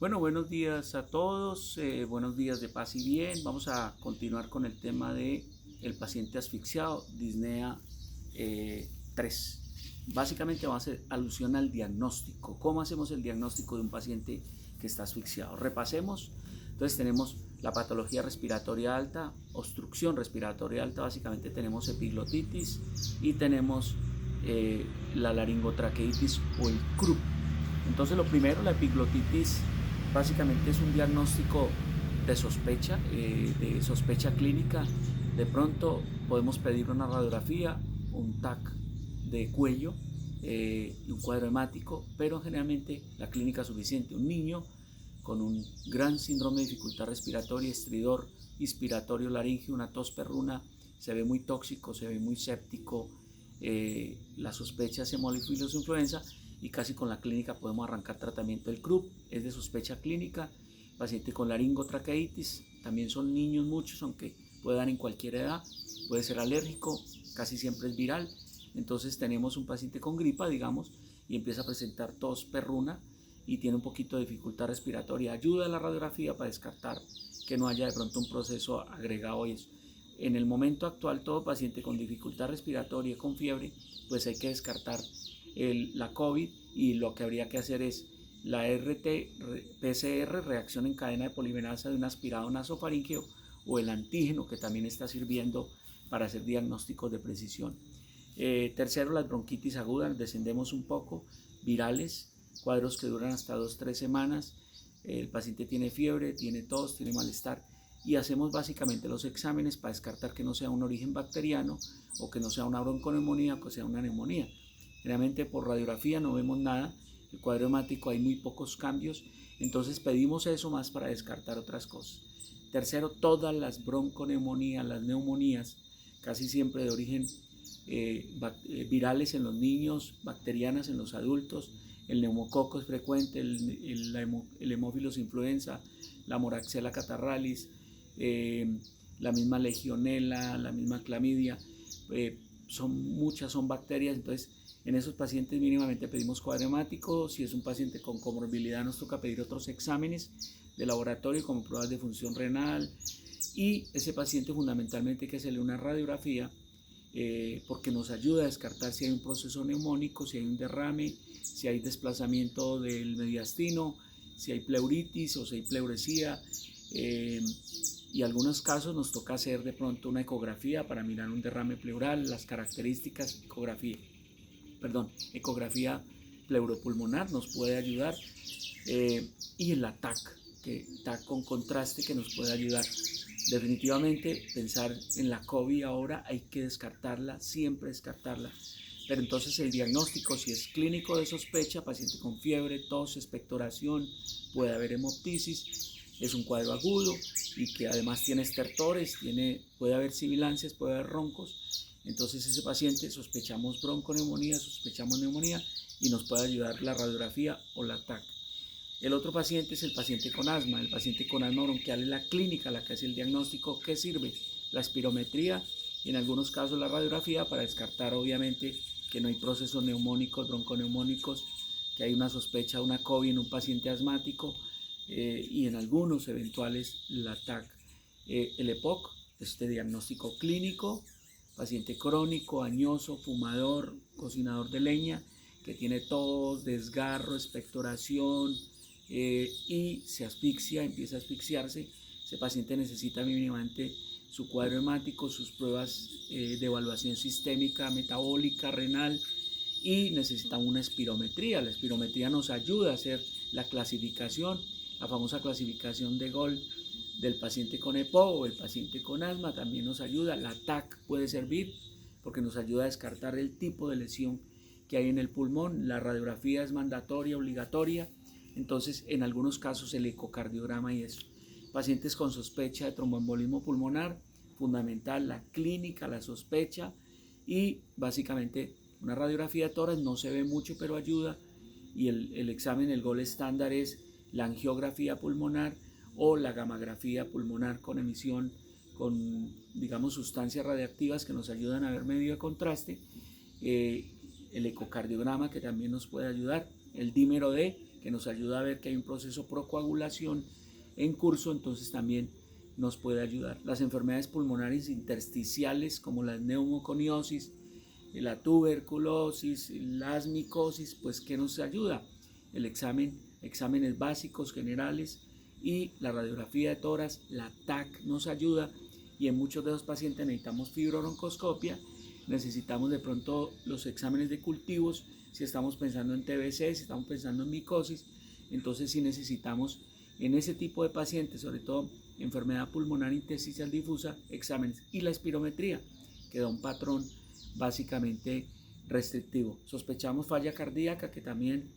Bueno, buenos días a todos, buenos días de paz y bien. Vamos a continuar con el tema de el paciente asfixiado, disnea 3. Básicamente vamos a hacer alusión al diagnóstico. ¿Cómo hacemos el diagnóstico de un paciente que está asfixiado? Repasemos. Entonces tenemos la patología respiratoria alta, obstrucción respiratoria alta, básicamente tenemos epiglotitis y tenemos la laringotraqueitis o el CRUP. Entonces lo primero, la epiglotitis básicamente es un diagnóstico de sospecha clínica. De pronto podemos pedir una radiografía, un TAC de cuello y un cuadro hemático, pero generalmente la clínica es suficiente. Un niño con un gran síndrome de dificultad respiratoria, estridor inspiratorio laringio, una tos perruna, se ve muy tóxico, se ve muy séptico, la sospecha es hemófilos influenza y casi con la clínica podemos arrancar tratamiento. El CRUP es de sospecha clínica, paciente con laringotraqueitis, también son niños muchos, aunque puede dar en cualquier edad, puede ser alérgico, casi siempre es viral. Entonces tenemos un paciente con gripa, digamos, y empieza a presentar tos perruna y tiene un poquito de dificultad respiratoria. Ayuda a la radiografía para descartar que no haya de pronto un proceso agregado y eso. En el momento actual, todo paciente con dificultad respiratoria, con fiebre, pues hay que descartar la COVID, y lo que habría que hacer es la RT-PCR, reacción en cadena de polimerasa de un aspirado nasofaríngeo, o el antígeno, que también está sirviendo para hacer diagnósticos de precisión. Tercero, las bronquitis agudas, descendemos un poco, virales, cuadros que duran hasta 2-3 semanas, el paciente tiene fiebre, tiene tos, tiene malestar, y hacemos básicamente los exámenes para descartar que no sea un origen bacteriano o que no sea una bronconeumonía o que sea una neumonía. Generalmente por radiografía no vemos nada, el cuadro hemático hay muy pocos cambios, entonces pedimos eso más para descartar otras cosas. Tercero, todas las bronconeumonías, las neumonías, casi siempre de origen virales en los niños, bacterianas en los adultos, el neumococo es frecuente, el hemófilos influenza, la moraxella catarralis, la misma legionela, la misma clamidia, son bacterias. Entonces en esos pacientes mínimamente pedimos cuadro hemático. Si es un paciente con comorbilidad, nos toca pedir otros exámenes de laboratorio como pruebas de función renal, y ese paciente fundamentalmente hay que hacerle una radiografía porque nos ayuda a descartar si hay un proceso neumónico, si hay un derrame, si hay desplazamiento del mediastino, si hay pleuritis o si hay pleuresía, y en algunos casos nos toca hacer de pronto una ecografía para mirar un derrame pleural, las características, ecografía pleuropulmonar nos puede ayudar, y el TAC con contraste que nos puede ayudar. Definitivamente pensar en la COVID ahora hay que descartarla, siempre descartarla. Pero entonces el diagnóstico, si es clínico de sospecha, paciente con fiebre, tos, expectoración, puede haber hemoptisis, es un cuadro agudo y que además tiene estertores, puede haber sibilancias, puede haber roncos. Entonces ese paciente sospechamos bronconeumonía, sospechamos neumonía, y nos puede ayudar la radiografía o la TAC. El otro paciente es el paciente con asma. El paciente con asma bronquial es la clínica la que hace el diagnóstico. ¿Qué sirve? La espirometría y en algunos casos la radiografía para descartar obviamente que no hay procesos neumónicos, bronconeumónicos, que hay una sospecha de una COVID en un paciente asmático, y en algunos eventuales la TAC. El EPOC, este diagnóstico clínico, paciente crónico, añoso, fumador, cocinador de leña, que tiene tos, desgarro, expectoración, y se asfixia, empieza a asfixiarse. Ese paciente necesita mínimamente su cuadro hemático, sus pruebas de evaluación sistémica, metabólica, renal, y necesita una espirometría. La espirometría nos ayuda a hacer la clasificación, la famosa clasificación de Gold del paciente con EPO o el paciente con asma, también nos ayuda. La TAC puede servir porque nos ayuda a descartar el tipo de lesión que hay en el pulmón. La radiografía es mandatoria, obligatoria. Entonces, en algunos casos el ecocardiograma y eso. Pacientes con sospecha de tromboembolismo pulmonar, fundamental la clínica, la sospecha, y básicamente una radiografía de tórax, no se ve mucho pero ayuda, y el examen, el gol estándar es la angiografía pulmonar o la gamografía pulmonar con emisión, con digamos sustancias radiactivas que nos ayudan a ver medio de contraste, el ecocardiograma que también nos puede ayudar, el dímero D que nos ayuda a ver que hay un proceso de procoagulación en curso, entonces también nos puede ayudar. Las enfermedades pulmonares intersticiales como la neumoconiosis, la tuberculosis, la asmicosis, pues ¿qué nos ayuda? El exámenes básicos generales y la radiografía de tórax, la TAC nos ayuda, y en muchos de los pacientes necesitamos fibrobroncoscopia, necesitamos de pronto los exámenes de cultivos, si estamos pensando en TBC, si estamos pensando en micosis, entonces sí necesitamos en ese tipo de pacientes, sobre todo enfermedad pulmonar intersticial difusa, exámenes, y la espirometría, que da un patrón básicamente restrictivo. Sospechamos falla cardíaca, que también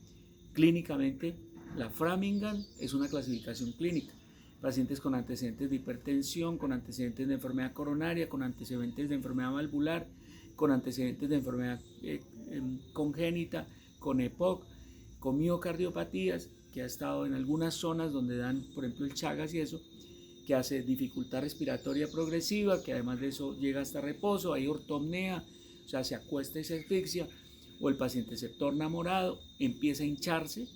clínicamente la Framingham es una clasificación clínica. Pacientes con antecedentes de hipertensión, con antecedentes de enfermedad coronaria, con antecedentes de enfermedad valvular, con antecedentes de enfermedad congénita, con EPOC, con miocardiopatías, que ha estado en algunas zonas donde dan, por ejemplo, el Chagas y eso, que hace dificultad respiratoria progresiva, que además de eso llega hasta reposo, hay ortopnea, o sea, se acuesta y se asfixia, o el paciente se torna morado, empieza a hincharse,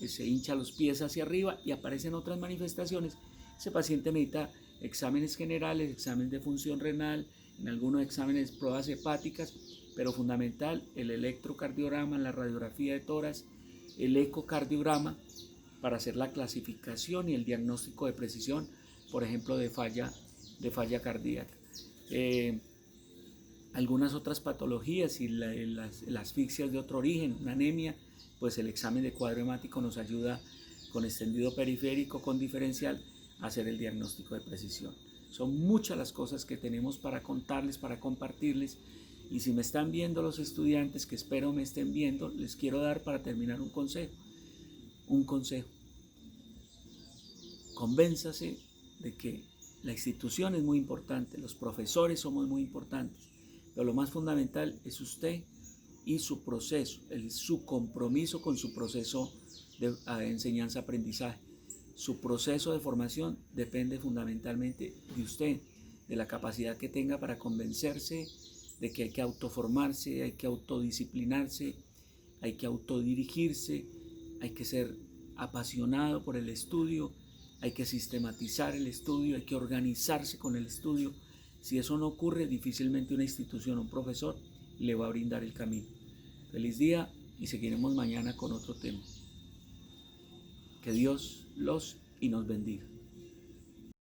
se hincha los pies hacia arriba y aparecen otras manifestaciones. Ese paciente necesita exámenes generales, exámenes de función renal, en algunos exámenes pruebas hepáticas, pero fundamental el electrocardiograma, la radiografía de tórax, el ecocardiograma, para hacer la clasificación y el diagnóstico de precisión, por ejemplo, de falla cardíaca. Algunas otras patologías y las asfixias de otro origen, una anemia, pues el examen de cuadro hemático nos ayuda con extendido periférico, con diferencial, a hacer el diagnóstico de precisión. Son muchas las cosas que tenemos para contarles, para compartirles, y si me están viendo los estudiantes, que espero me estén viendo, les quiero dar para terminar un consejo. Convénzase de que la institución es muy importante, los profesores somos muy importantes, pero lo más fundamental es usted y su proceso, su compromiso con su proceso de enseñanza-aprendizaje. Su proceso de formación depende fundamentalmente de usted, de la capacidad que tenga para convencerse de que hay que autoformarse, hay que autodisciplinarse, hay que autodirigirse, hay que ser apasionado por el estudio, hay que sistematizar el estudio, hay que organizarse con el estudio. Si eso no ocurre, difícilmente una institución o un profesor le va a brindar el camino. Feliz día y seguiremos mañana con otro tema. Que Dios los y nos bendiga.